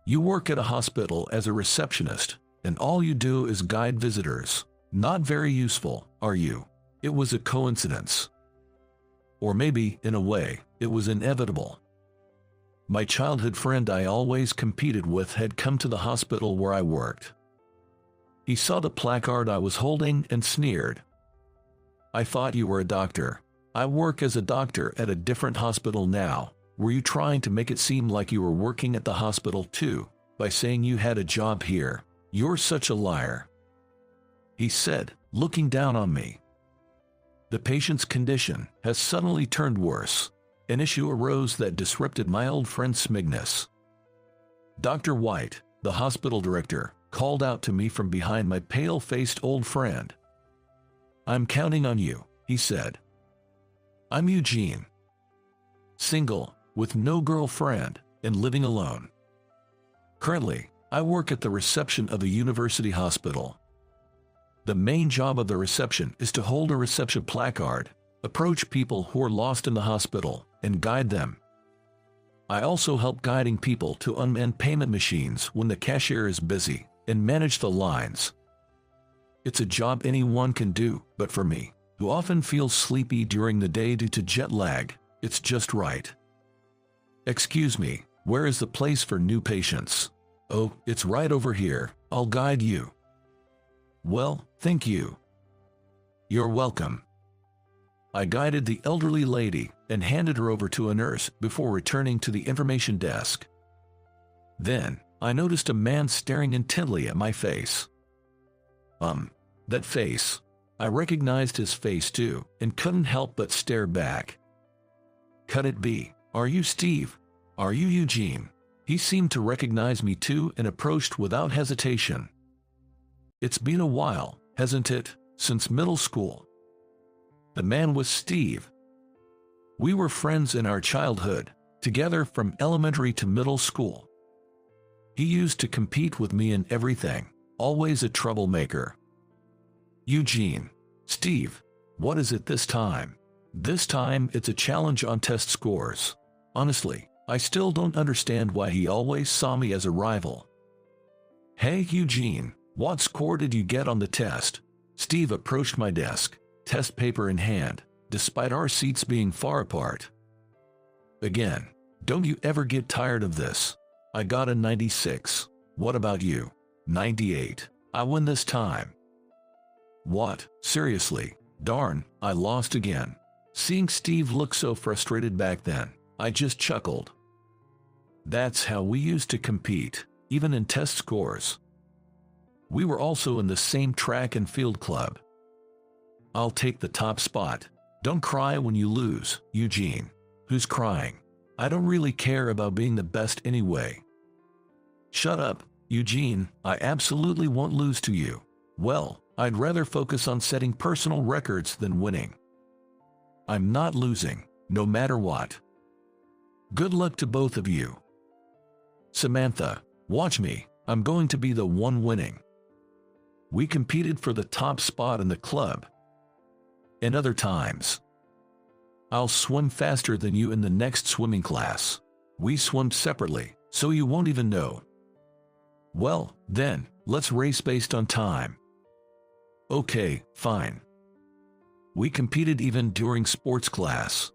You work at a hospital as a receptionist, and all you do is guide visitors. Not very useful, are you? It was a coincidence. Or maybe, in a way, it was inevitable. My childhood friend I always competed with had come to the hospital where I worked. He saw the placard I was holding and sneered. "I thought you were a doctor." "I work as a doctor at a different hospital now." "Were you trying to make it seem like you were working at the hospital too, by saying you had a job here? You're such a liar," he said, looking down on me. The patient's condition has suddenly turned worse. An issue arose that disrupted my old friend's smugness. Dr. White, the hospital director, called out to me from behind my pale-faced old friend. "I'm counting on you," he said. "I'm Eugene. Single, with no girlfriend, and living alone. Currently, I work at the reception of a university hospital. The main job of the reception is to hold a reception placard, approach people who are lost in the hospital, and guide them. I also help guiding people to unmanned payment machines when the cashier is busy, and manage the lines. It's a job anyone can do, but for me, who often feels sleepy during the day due to jet lag, it's just right. Excuse me, where is the place for new patients? Oh, it's right over here. I'll guide you. Well, thank you. You're welcome. I guided the elderly lady and handed her over to a nurse before returning to the information desk. Then, I noticed a man staring intently at my face. That face. I recognized his face too, and couldn't help but stare back. Could it be? "Are you Steve? Are you Eugene?" He seemed to recognize me too and approached without hesitation. "It's been a while, hasn't it, since middle school?" The man was Steve. We were friends in our childhood, together from elementary to middle school. He used to compete with me in everything, always a troublemaker. "Eugene. Steve. What is it this time?" "This time it's a challenge on test scores. Honestly, I still don't understand why he always saw me as a rival." "Hey Eugene, what score did you get on the test?" Steve approached my desk, test paper in hand, despite our seats being far apart. "Again, don't you ever get tired of this?" "I got a 96. What about you?" 98. "I win this time." "What? Seriously? Darn, I lost again." Seeing Steve look so frustrated back then, I just chuckled. That's how we used to compete, even in test scores. We were also in the same track and field club. "I'll take the top spot. Don't cry when you lose, Eugene." "Who's crying? I don't really care about being the best anyway." "Shut up, Eugene, I absolutely won't lose to you." "Well, I'd rather focus on setting personal records than winning." "I'm not losing, no matter what." "Good luck to both of you." "Samantha, watch me, I'm going to be the one winning." We competed for the top spot in the club. And other times, "I'll swim faster than you in the next swimming class." We swim separately, so you won't even know. "Well, then, let's race based on time." "Okay, fine." We competed even during sports class.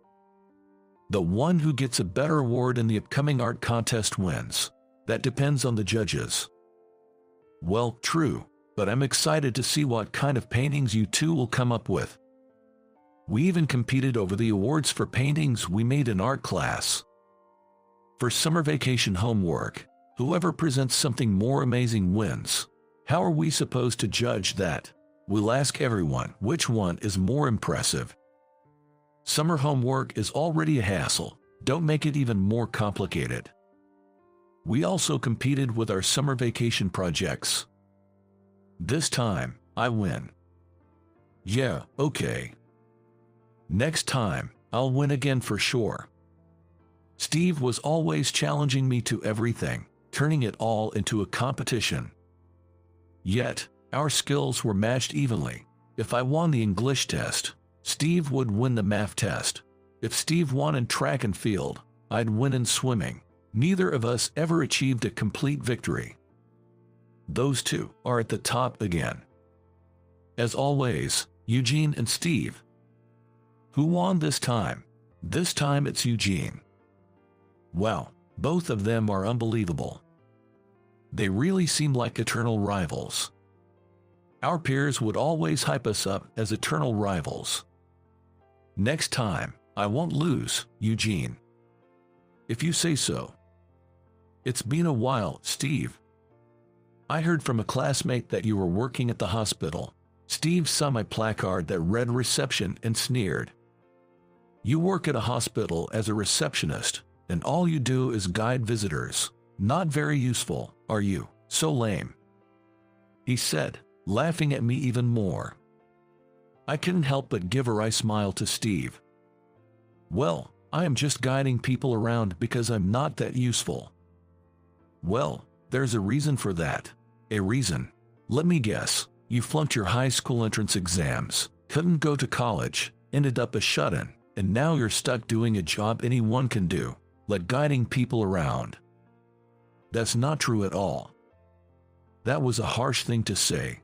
The one who gets a better award in the upcoming art contest wins. That depends on the judges. Well, true, but I'm excited to see what kind of paintings you two will come up with. We even competed over the awards for paintings we made in art class. For summer vacation homework, whoever presents something more amazing wins. How are we supposed to judge that? We'll ask everyone which one is more impressive. Summer homework is already a hassle. Don't make it even more complicated. We also competed with our summer vacation projects. This time, I win. Yeah, okay. Next time, I'll win again for sure. Steve was always challenging me to everything, turning it all into a competition. Yet, our skills were matched evenly. If I won the English test, Steve would win the math test. If Steve won in track and field, I'd win in swimming. Neither of us ever achieved a complete victory. Those two are at the top again. As always, Eugene and Steve. Who won this time? This time it's Eugene. Wow, both of them are unbelievable. They really seem like eternal rivals. Our peers would always hype us up as eternal rivals. Next time, I won't lose, Eugene. If you say so. It's been a while, Steve. I heard from a classmate that you were working at the hospital. Steve saw my placard that read reception and sneered. You work at a hospital as a receptionist, and all you do is guide visitors. Not very useful, are you? So lame. He said, laughing at me even more. I couldn't help but give a wry smile to Steve. Well, I am just guiding people around because I'm not that useful. Well, there's a reason for that. A reason. Let me guess. You flunked your high school entrance exams, couldn't go to college, ended up a shut-in, and now you're stuck doing a job anyone can do, like guiding people around. That's not true at all. That was a harsh thing to say.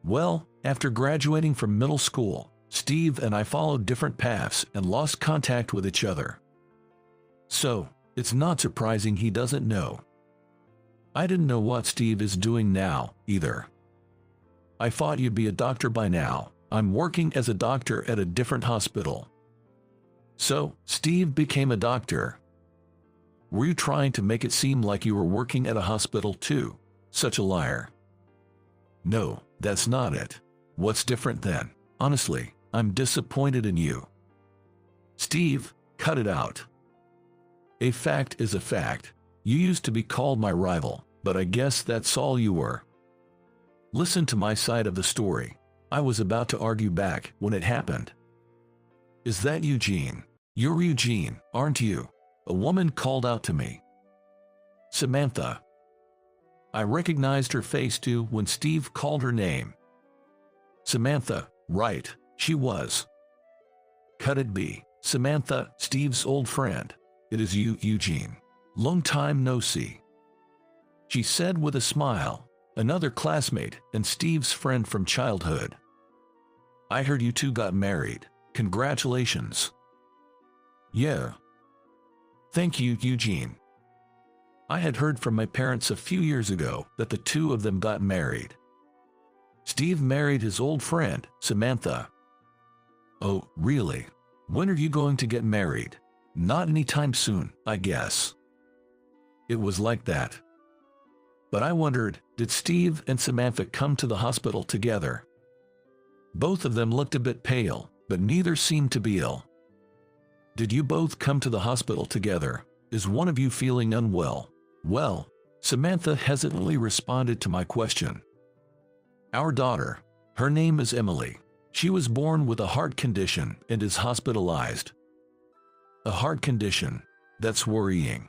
Well, after graduating from middle school, Steve and I followed different paths and lost contact with each other. So, it's not surprising he doesn't know. I didn't know what Steve is doing now, either. I thought you'd be a doctor by now. I'm working as a doctor at a different hospital. So, Steve became a doctor. Were you trying to make it seem like you were working at a hospital too? Such a liar. No, that's not it. What's different then? Honestly, I'm disappointed in you. Steve, cut it out. A fact is a fact. You used to be called my rival, but I guess that's all you were. Listen to my side of the story. I was about to argue back when it happened. Is that Eugene? You're Eugene, aren't you? A woman called out to me. Samantha. I recognized her face too when Steve called her name. Samantha, right, she was. Could it be Samantha, Steve's old friend? It is you, Eugene. Long time no see. She said with a smile, another classmate and Steve's friend from childhood. I heard you two got married. Congratulations. Yeah. Thank you, Eugene. I had heard from my parents a few years ago that the two of them got married. Steve married his old friend, Samantha. Oh, really? When are you going to get married? Not anytime soon, I guess. It was like that. But I wondered, did Steve and Samantha come to the hospital together? Both of them looked a bit pale, but neither seemed to be ill. Did you both come to the hospital together? Is one of you feeling unwell? Well, Samantha hesitantly responded to my question. Our daughter, her name is Emily. She was born with a heart condition and is hospitalized. A heart condition? That's worrying.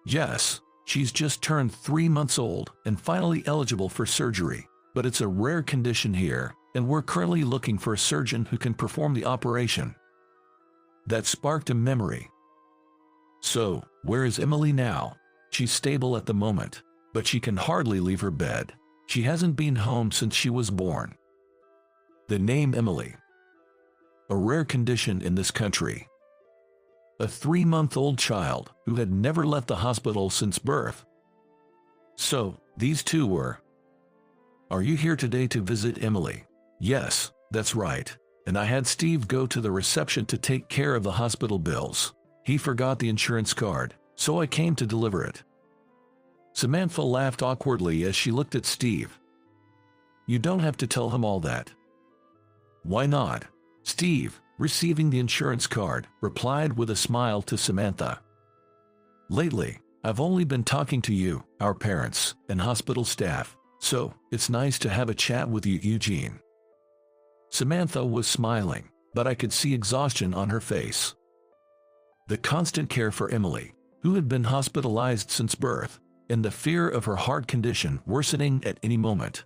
Yes, she's just turned 3 months old and finally eligible for surgery, but it's a rare condition here, and we're currently looking for a surgeon who can perform the operation. That sparked a memory. So, where is Emily now? She's stable at the moment, but she can hardly leave her bed. She hasn't been home since she was born. The name Emily. A rare condition in this country. A 3-month-old child who had never left the hospital since birth. So, these two were. Are you here today to visit Emily? Yes, that's right. And I had Steve go to the reception to take care of the hospital bills. He forgot the insurance card, so I came to deliver it. Samantha laughed awkwardly as she looked at Steve. You don't have to tell him all that. Why not? Steve, receiving the insurance card, replied with a smile to Samantha. Lately, I've only been talking to you, our parents, and hospital staff, so it's nice to have a chat with you, Eugene. Samantha was smiling, but I could see exhaustion on her face. The constant care for Emily, who had been hospitalized since birth, and the fear of her heart condition worsening at any moment.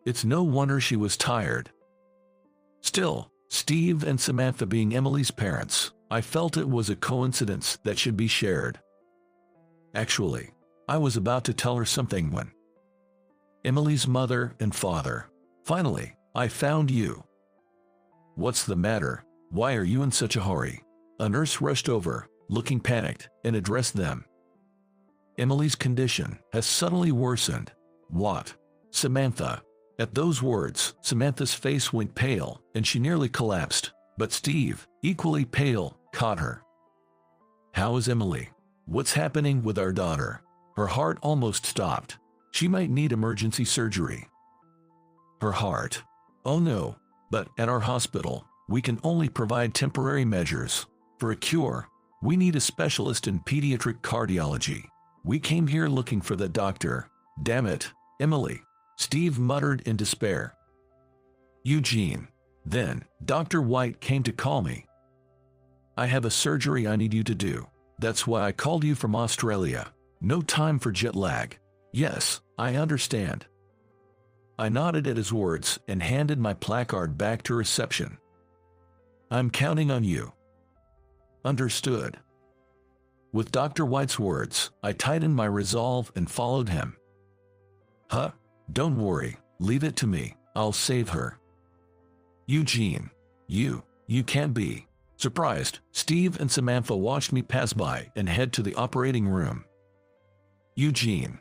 It's no wonder she was tired. Still, Steve and Samantha being Emily's parents, I felt it was a coincidence that should be shared. Actually, I was about to tell her something when Emily's mother and father. Finally, I found you. What's the matter? Why are you in such a hurry? A nurse rushed over, looking panicked, and addressed them. Emily's condition has suddenly worsened. What? Samantha. At those words, Samantha's face went pale, and she nearly collapsed. But Steve, equally pale, caught her. How is Emily? What's happening with our daughter? Her heart almost stopped. She might need emergency surgery. Her heart. Oh no, but at our hospital, we can only provide temporary measures. For a cure, we need a specialist in pediatric cardiology. We came here looking for the doctor. Damn it, Emily, Steve muttered in despair. Eugene. Then, Dr. White came to call me. I have a surgery I need you to do. That's why I called you from Australia. No time for jet lag. Yes, I understand. I nodded at his words and handed my placard back to reception. I'm counting on you. Understood. With Dr. White's words, I tightened my resolve and followed him. Huh? Don't worry, leave it to me, I'll save her. Eugene, you can't be. Surprised, Steve and Samantha watched me pass by and head to the operating room. Eugene.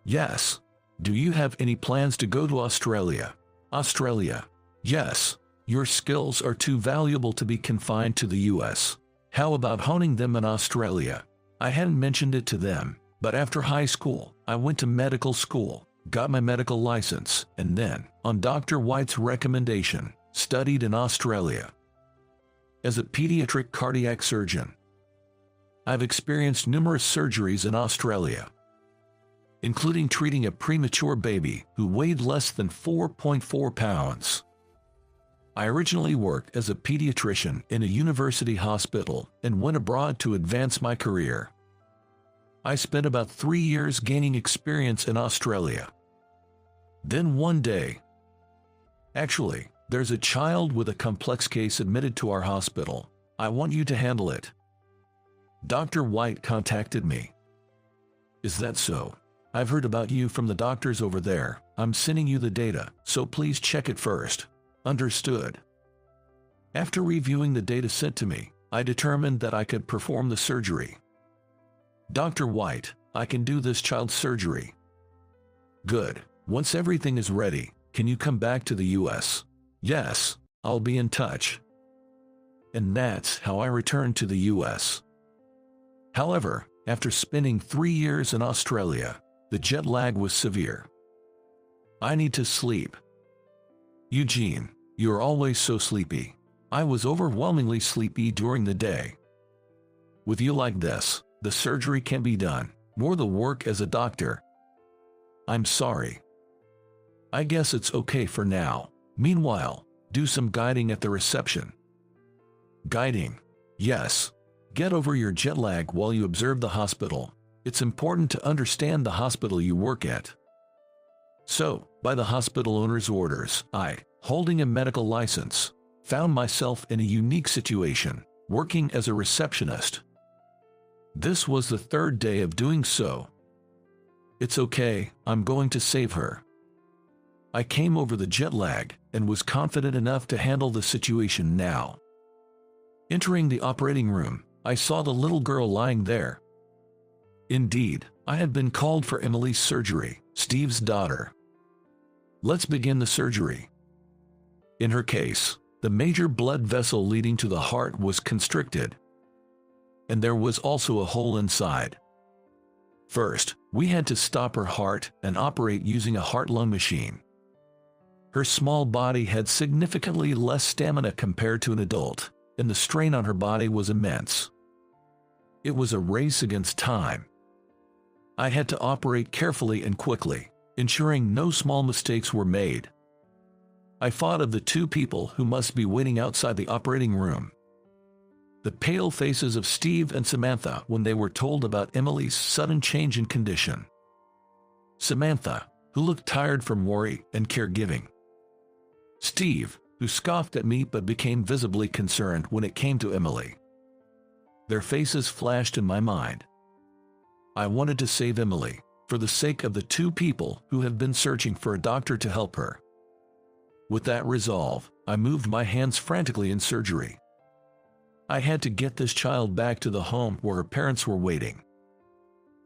Yes. Do you have any plans to go to Australia? Australia. Yes. Your skills are too valuable to be confined to the US. How about honing them in Australia? I hadn't mentioned it to them, but after high school, I went to medical school, got my medical license, and then, on Dr. White's recommendation, studied in Australia. As a pediatric cardiac surgeon, I've experienced numerous surgeries in Australia, including treating a premature baby who weighed less than 4.4 pounds. I originally worked as a pediatrician in a university hospital and went abroad to advance my career. I spent about 3 years gaining experience in Australia. Then one day, actually, there's a child with a complex case admitted to our hospital. I want you to handle it. Dr. White contacted me. Is that so? I've heard about you from the doctors over there. I'm sending you the data, so please check it first. Understood. After reviewing the data sent to me, I determined that I could perform the surgery. Dr. White, I can do this child's surgery. Good. Once everything is ready, can you come back to the US? Yes, I'll be in touch. And that's how I returned to the US. However, after spending 3 years in Australia, the jet lag was severe. I need to sleep. Eugene, you're always so sleepy. I was overwhelmingly sleepy during the day. With you like this, the surgery can be done. More the work as a doctor. I'm sorry. I guess it's okay for now. Meanwhile, do some guiding at the reception. Guiding? Yes. Get over your jet lag while you observe the hospital. It's important to understand the hospital you work at. So, by the hospital owner's orders, I, holding a medical license, found myself in a unique situation, working as a receptionist. This was the 3rd day of doing so. It's okay, I'm going to save her. I came over the jet lag and was confident enough to handle the situation now. Entering the operating room, I saw the little girl lying there. Indeed, I had been called for Emily's surgery, Steve's daughter. Let's begin the surgery. In her case, the major blood vessel leading to the heart was constricted, and there was also a hole inside. First, we had to stop her heart and operate using a heart-lung machine. Her small body had significantly less stamina compared to an adult, and the strain on her body was immense. It was a race against time. I had to operate carefully and quickly, ensuring no small mistakes were made. I thought of the 2 people who must be waiting outside the operating room. The pale faces of Steve and Samantha when they were told about Emily's sudden change in condition. Samantha, who looked tired from worry and caregiving. Steve, who scoffed at me but became visibly concerned when it came to Emily. Their faces flashed in my mind. I wanted to save Emily, for the sake of the two people who have been searching for a doctor to help her. With that resolve, I moved my hands frantically in surgery. I had to get this child back to the home where her parents were waiting.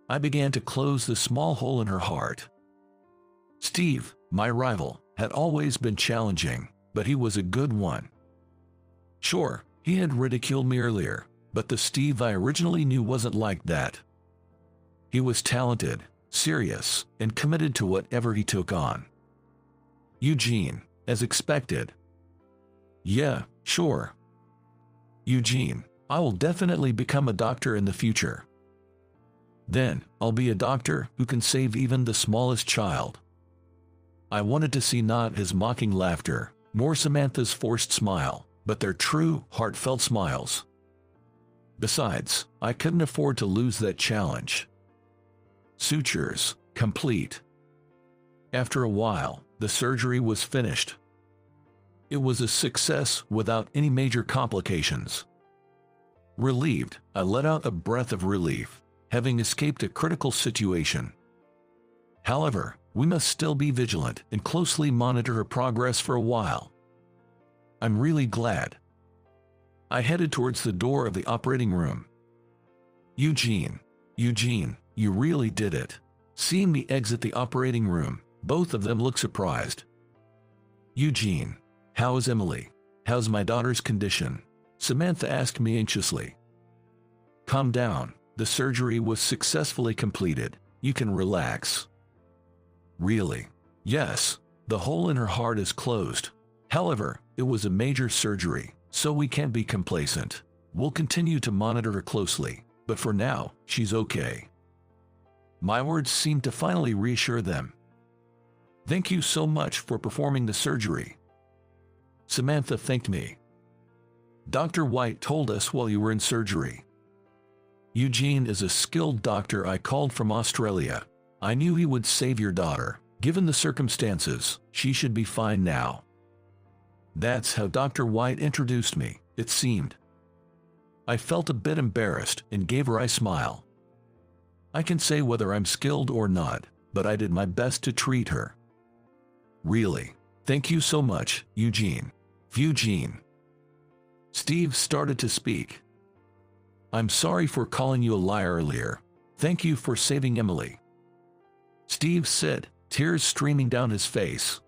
I began to close the small hole in her heart. Steve, my rival, had always been challenging, but he was a good one. Sure, he had ridiculed me earlier, but the Steve I originally knew wasn't like that. He was talented, serious, and committed to whatever he took on. Eugene, as expected. Yeah, sure. Eugene, I will definitely become a doctor in the future. Then, I'll be a doctor who can save even the smallest child. I wanted to see not his mocking laughter, nor Samantha's forced smile, but their true, heartfelt smiles. Besides, I couldn't afford to lose that challenge. Sutures, complete. After a while, the surgery was finished. It was a success without any major complications. Relieved, I let out a breath of relief, having escaped a critical situation. However, we must still be vigilant and closely monitor her progress for a while. I'm really glad. I headed towards the door of the operating room. Eugene, you really did it. Seeing me exit the operating room, both of them looked surprised. Eugene, how is Emily? How's my daughter's condition? Samantha asked me anxiously. Calm down, the surgery was successfully completed. You can relax. Really? Yes, the hole in her heart is closed. However, it was a major surgery, so we can't be complacent. We'll continue to monitor her closely, but for now, she's okay. My words seemed to finally reassure them. Thank you so much for performing the surgery. Samantha thanked me. Dr. White told us while you were in surgery. Eugene is a skilled doctor I called from Australia. I knew he would save your daughter. Given the circumstances, she should be fine now. That's how Dr. White introduced me, it seemed. I felt a bit embarrassed and gave her a smile. I can say whether I'm skilled or not, but I did my best to treat her. Really, thank you so much, Eugene. Eugene. Steve started to speak. I'm sorry for calling you a liar earlier. Thank you for saving Emily. Steve said, tears streaming down his face.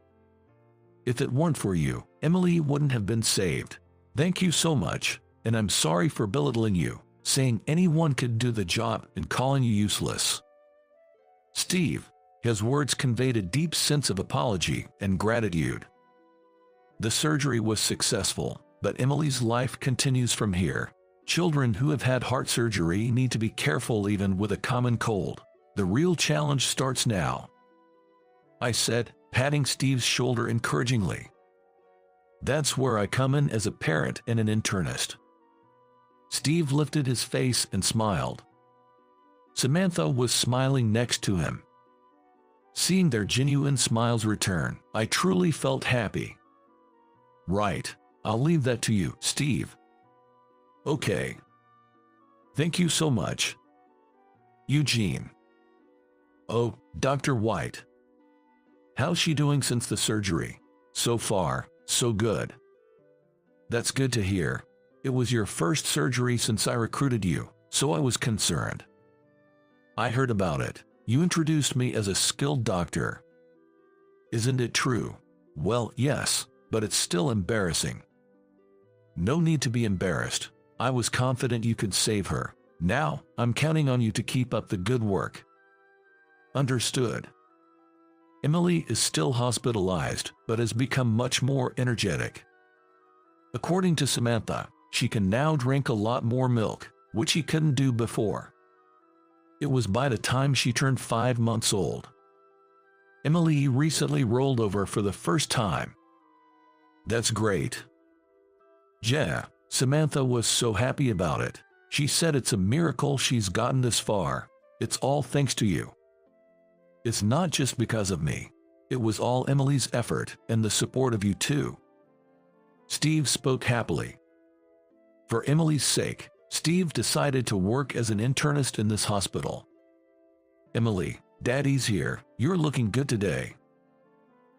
If it weren't for you, Emily wouldn't have been saved. Thank you so much, and I'm sorry for belittling you, saying anyone could do the job and calling you useless. Steve, his words conveyed a deep sense of apology and gratitude. The surgery was successful, but Emily's life continues from here. Children who have had heart surgery need to be careful even with a common cold. The real challenge starts now. I said, patting Steve's shoulder encouragingly. That's where I come in as a parent and an internist. Steve lifted his face and smiled. Samantha was smiling next to him. Seeing their genuine smiles return, I truly felt happy. Right, I'll leave that to you, Steve. Okay. Thank you so much. Eugene. Oh, Dr. White. How's she doing since the surgery? So far, so good. That's good to hear. It was your first surgery since I recruited you, so I was concerned. I heard about it. You introduced me as a skilled doctor. Isn't it true? Well, yes, but it's still embarrassing. No need to be embarrassed. I was confident you could save her. Now, I'm counting on you to keep up the good work. Understood. Emily is still hospitalized, but has become much more energetic. According to Samantha, she can now drink a lot more milk, which she couldn't do before. It was by the time she turned 5 months old. Emily recently rolled over for the first time. That's great. Yeah, Samantha was so happy about it. She said it's a miracle she's gotten this far. It's all thanks to you. It's not just because of me. It was all Emily's effort and the support of you too. Steve spoke happily. For Emily's sake, Steve decided to work as an internist in this hospital. Emily, Daddy's here. You're looking good today.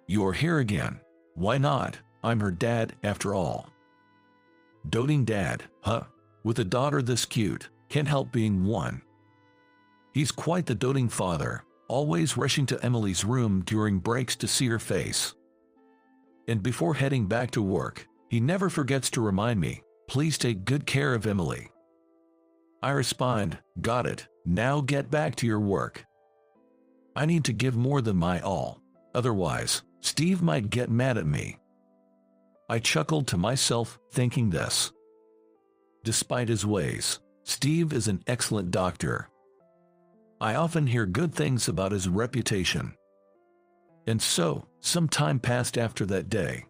You're here again. Why not? I'm her dad, after all. Doting dad, huh? With a daughter this cute, can't help being one. He's quite the doting father, always rushing to Emily's room during breaks to see her face. And before heading back to work, he never forgets to remind me, please take good care of Emily. I respond, got it, now get back to your work. I need to give more than my all, otherwise, Steve might get mad at me. I chuckled to myself, thinking this. Despite his ways, Steve is an excellent doctor. I often hear good things about his reputation. And so, some time passed after that day.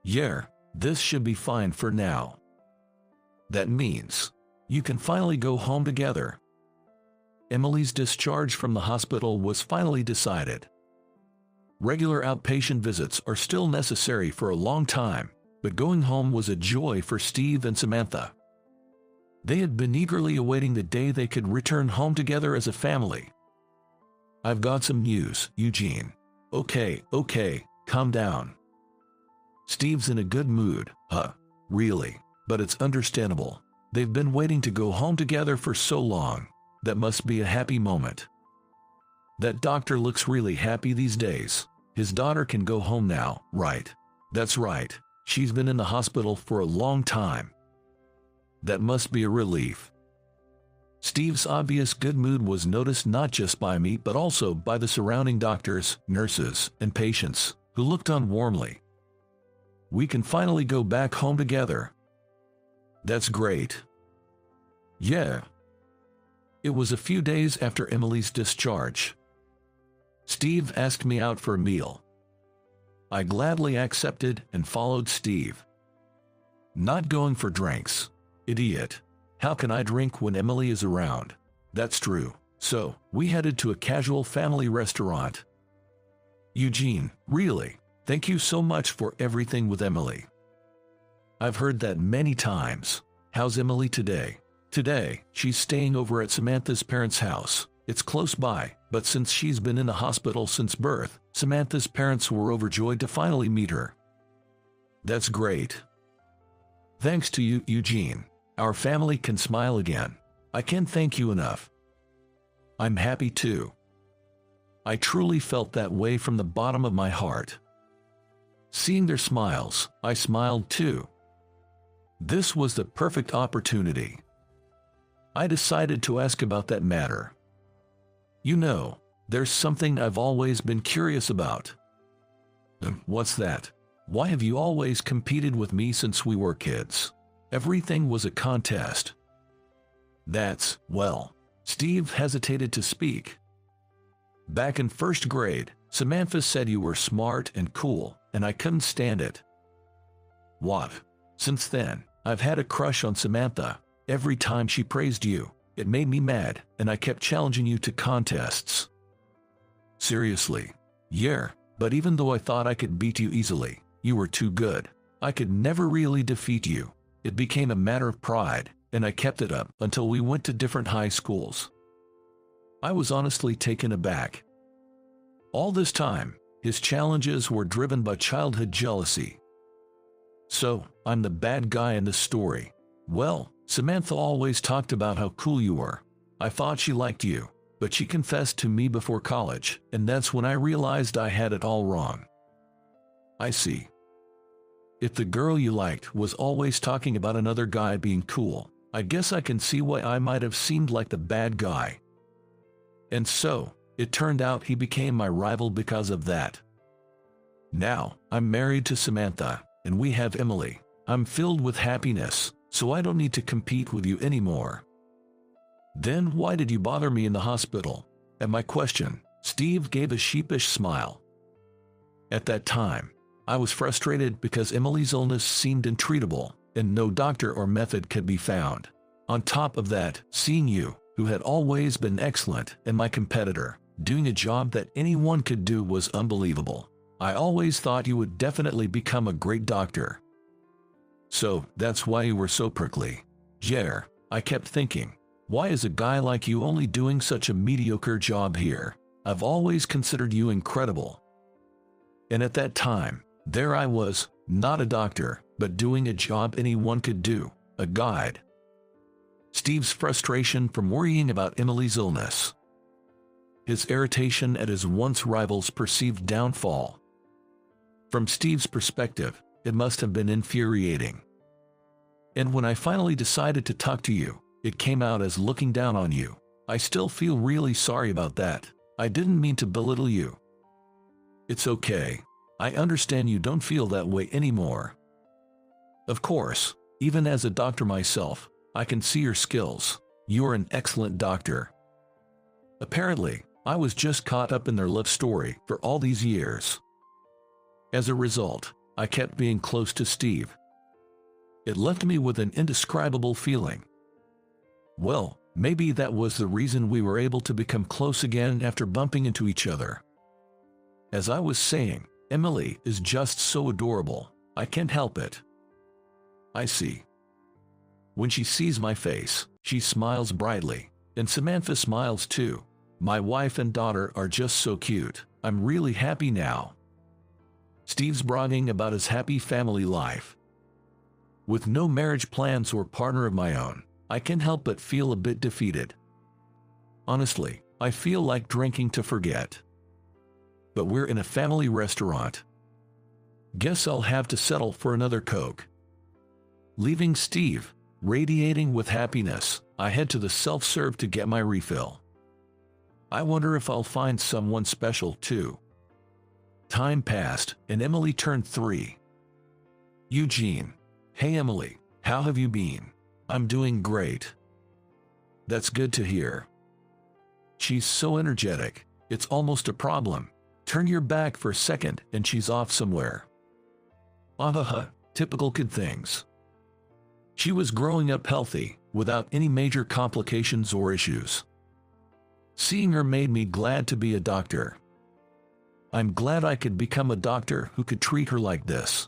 Yeah, this should be fine for now. That means, you can finally go home together. Emily's discharge from the hospital was finally decided. Regular outpatient visits are still necessary for a long time, but going home was a joy for Steve and Samantha. They had been eagerly awaiting the day they could return home together as a family. I've got some news, Eugene. Okay, calm down. Steve's in a good mood, huh? Really? But it's understandable. They've been waiting to go home together for so long. That must be a happy moment. That doctor looks really happy these days. His daughter can go home now, right? That's right. She's been in the hospital for a long time. That must be a relief. Steve's obvious good mood was noticed not just by me but also by the surrounding doctors, nurses, and patients, who looked on warmly. We can finally go back home together. That's great. Yeah. It was a few days after Emily's discharge. Steve asked me out for a meal. I gladly accepted and followed Steve. Not going for drinks. Idiot. How can I drink when Emily is around? That's true. So, we headed to a casual family restaurant. Eugene, really, thank you so much for everything with Emily. I've heard that many times. How's Emily today? Today, she's staying over at Samantha's parents' house. It's close by, but since she's been in the hospital since birth, Samantha's parents were overjoyed to finally meet her. That's great. Thanks to you, Eugene. Our family can smile again. I can't thank you enough. I'm happy too. I truly felt that way from the bottom of my heart. Seeing their smiles, I smiled too. This was the perfect opportunity. I decided to ask about that matter. You know, there's something I've always been curious about. What's that? Why have you always competed with me since we were kids? Everything was a contest. That's, well, Steve hesitated to speak. Back in first grade, Samantha said you were smart and cool, and I couldn't stand it. What? Since then, I've had a crush on Samantha. Every time she praised you, it made me mad, and I kept challenging you to contests. Seriously? Yeah, but even though I thought I could beat you easily, you were too good. I could never really defeat you. It became a matter of pride, and I kept it up until we went to different high schools. I was honestly taken aback. All this time, his challenges were driven by childhood jealousy. So, I'm the bad guy in this story. Well, Samantha always talked about how cool you were. I thought she liked you, but she confessed to me before college, and that's when I realized I had it all wrong. I see. If the girl you liked was always talking about another guy being cool, I guess I can see why I might have seemed like the bad guy. And so, it turned out he became my rival because of that. Now, I'm married to Samantha, and we have Emily. I'm filled with happiness, so I don't need to compete with you anymore. Then why did you bother me in the hospital? At my question, Steve gave a sheepish smile. At that time, I was frustrated because Emily's illness seemed intreatable, and no doctor or method could be found. On top of that, seeing you, who had always been excellent, and my competitor, doing a job that anyone could do was unbelievable. I always thought you would definitely become a great doctor. So, that's why you were so prickly. Yeah, I kept thinking, why is a guy like you only doing such a mediocre job here? I've always considered you incredible. And at that time, there I was, not a doctor, but doing a job anyone could do, a guide. Steve's frustration from worrying about Emily's illness. His irritation at his once rival's perceived downfall. From Steve's perspective, it must have been infuriating. And when I finally decided to talk to you, it came out as looking down on you. I still feel really sorry about that. I didn't mean to belittle you. It's okay. I understand you don't feel that way anymore. Of course, even as a doctor myself, I can see your skills. You're an excellent doctor. Apparently, I was just caught up in their love story for all these years. As a result, I kept being close to Steve. It left me with an indescribable feeling. Well, maybe that was the reason we were able to become close again after bumping into each other. As I was saying, Emily is just so adorable. I can't help it. I see. When she sees my face, she smiles brightly, and Samantha smiles too. My wife and daughter are just so cute. I'm really happy now. Steve's bragging about his happy family life. With no marriage plans or partner of my own, I can't help but feel a bit defeated. Honestly, I feel like drinking to forget. But we're in a family restaurant. Guess I'll have to settle for another Coke. Leaving Steve, radiating with happiness, I head to the self-serve to get my refill. I wonder if I'll find someone special too. Time passed, and Emily turned 3. Eugene. Hey Emily, how have you been? I'm doing great. That's good to hear. She's so energetic, it's almost a problem. Turn your back for a second and she's off somewhere. Typical kid things. She was growing up healthy, without any major complications or issues. Seeing her made me glad to be a doctor. I'm glad I could become a doctor who could treat her like this.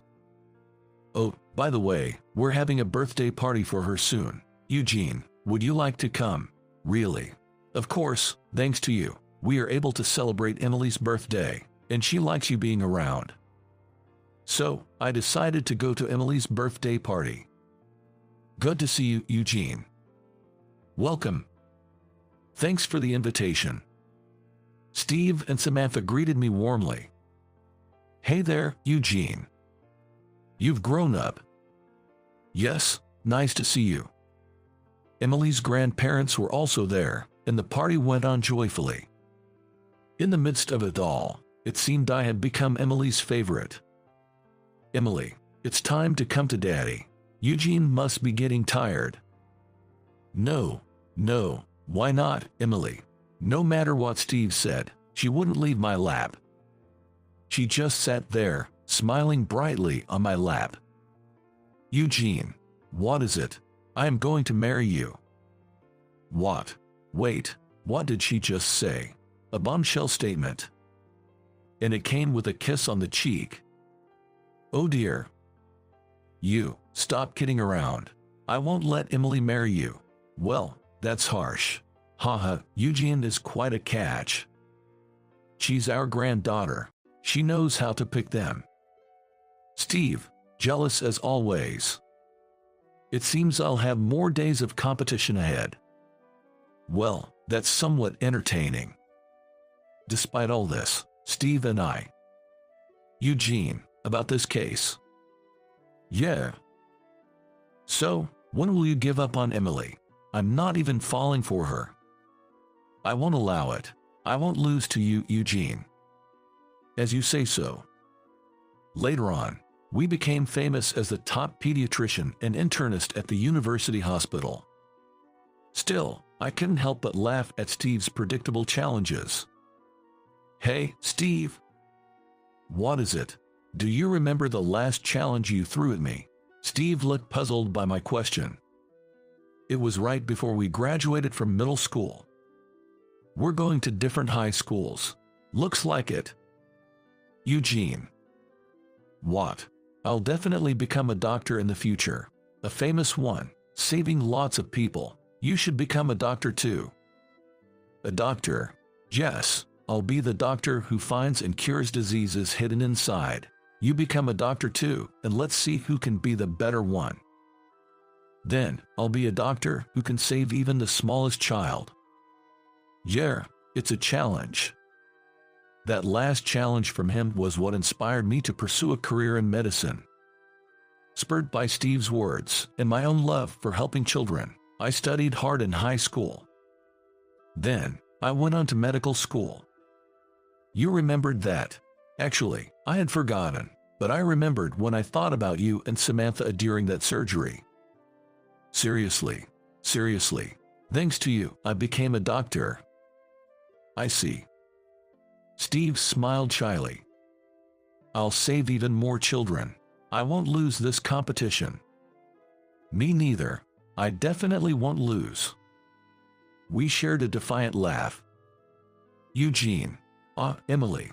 Oh, by the way, we're having a birthday party for her soon. Eugene, would you like to come? Really? Of course, thanks to you, we are able to celebrate Emily's birthday, and she likes you being around. So, I decided to go to Emily's birthday party. Good to see you, Eugene. Welcome. Thanks for the invitation. Steve and Samantha greeted me warmly. Hey there, Eugene. You've grown up. Yes, nice to see you. Emily's grandparents were also there, and the party went on joyfully. In the midst of it all, it seemed I had become Emily's favorite. Emily, it's time to come to Daddy. Eugene must be getting tired. No, why not, Emily? No matter what Steve said, she wouldn't leave my lap. She just sat there, smiling brightly on my lap. Eugene, what is it? I am going to marry you. What? Wait, what did she just say? A bombshell statement. And it came with a kiss on the cheek. Oh dear. You, stop kidding around. I won't let Emily marry you. Well, that's harsh. Eugene is quite a catch. She's our granddaughter. She knows how to pick them. Steve, jealous as always. It seems I'll have more days of competition ahead. Well, that's somewhat entertaining. Despite all this, Steve and I. Eugene, about this case. Yeah. So, when will you give up on Emily? I'm not even falling for her. I won't allow it. I won't lose to you, Eugene. As you say so. Later on, we became famous as the top pediatrician and internist at the university hospital. Still, I couldn't help but laugh at Steve's predictable challenges. Hey, Steve. What is it? Do you remember the last challenge you threw at me? Steve looked puzzled by my question. It was right before we graduated from middle school. We're going to different high schools. Looks like it. Eugene. What? I'll definitely become a doctor in the future. A famous one, saving lots of people. You should become a doctor too. A doctor? Yes, I'll be the doctor who finds and cures diseases hidden inside. You become a doctor too, and let's see who can be the better one. Then, I'll be a doctor who can save even the smallest child. Yeah, it's a challenge. That last challenge from him was what inspired me to pursue a career in medicine. Spurred by Steve's words and my own love for helping children, I studied hard in high school. Then, I went on to medical school. You remembered that? Actually, I had forgotten, but I remembered when I thought about you and Samantha during that surgery. Seriously, thanks to you, I became a doctor. I see. Steve smiled shyly. I'll save even more children. I won't lose this competition. Me neither. I definitely won't lose. We shared a defiant laugh. Eugene. Emily.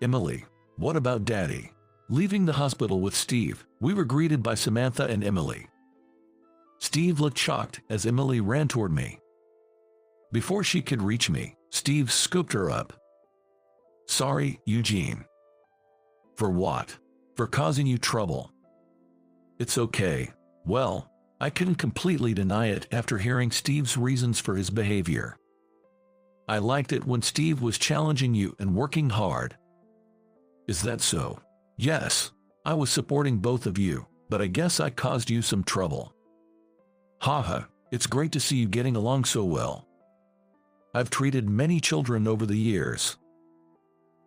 Emily, what about Daddy? Leaving the hospital with Steve, we were greeted by Samantha and Emily. Steve looked shocked as Emily ran toward me. Before she could reach me, Steve scooped her up. Sorry, Eugene. For what? For causing you trouble. It's okay. Well, I couldn't completely deny it after hearing Steve's reasons for his behavior. I liked it when Steve was challenging you and working hard. Is that so? Yes, I was supporting both of you, but I guess I caused you some trouble. Haha, it's great to see you getting along so well. I've treated many children over the years.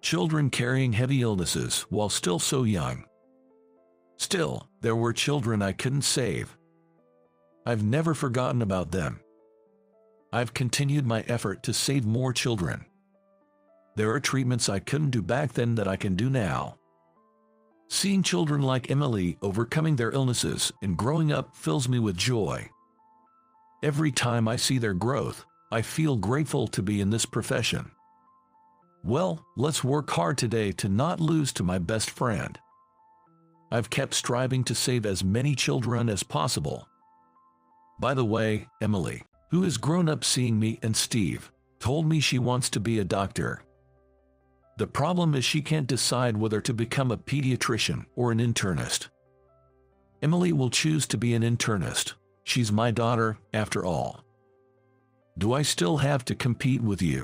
Children carrying heavy illnesses while still so young. Still, there were children I couldn't save. I've never forgotten about them. I've continued my effort to save more children. There are treatments I couldn't do back then that I can do now. Seeing children like Emily overcoming their illnesses and growing up fills me with joy. Every time I see their growth, I feel grateful to be in this profession. Well, let's work hard today to not lose to my best friend. I've kept striving to save as many children as possible. By the way, Emily, who has grown up seeing me and Steve, told me she wants to be a doctor. The problem is she can't decide whether to become a pediatrician or an internist. Emily will choose to be an internist. She's my daughter, after all. Do I still have to compete with you?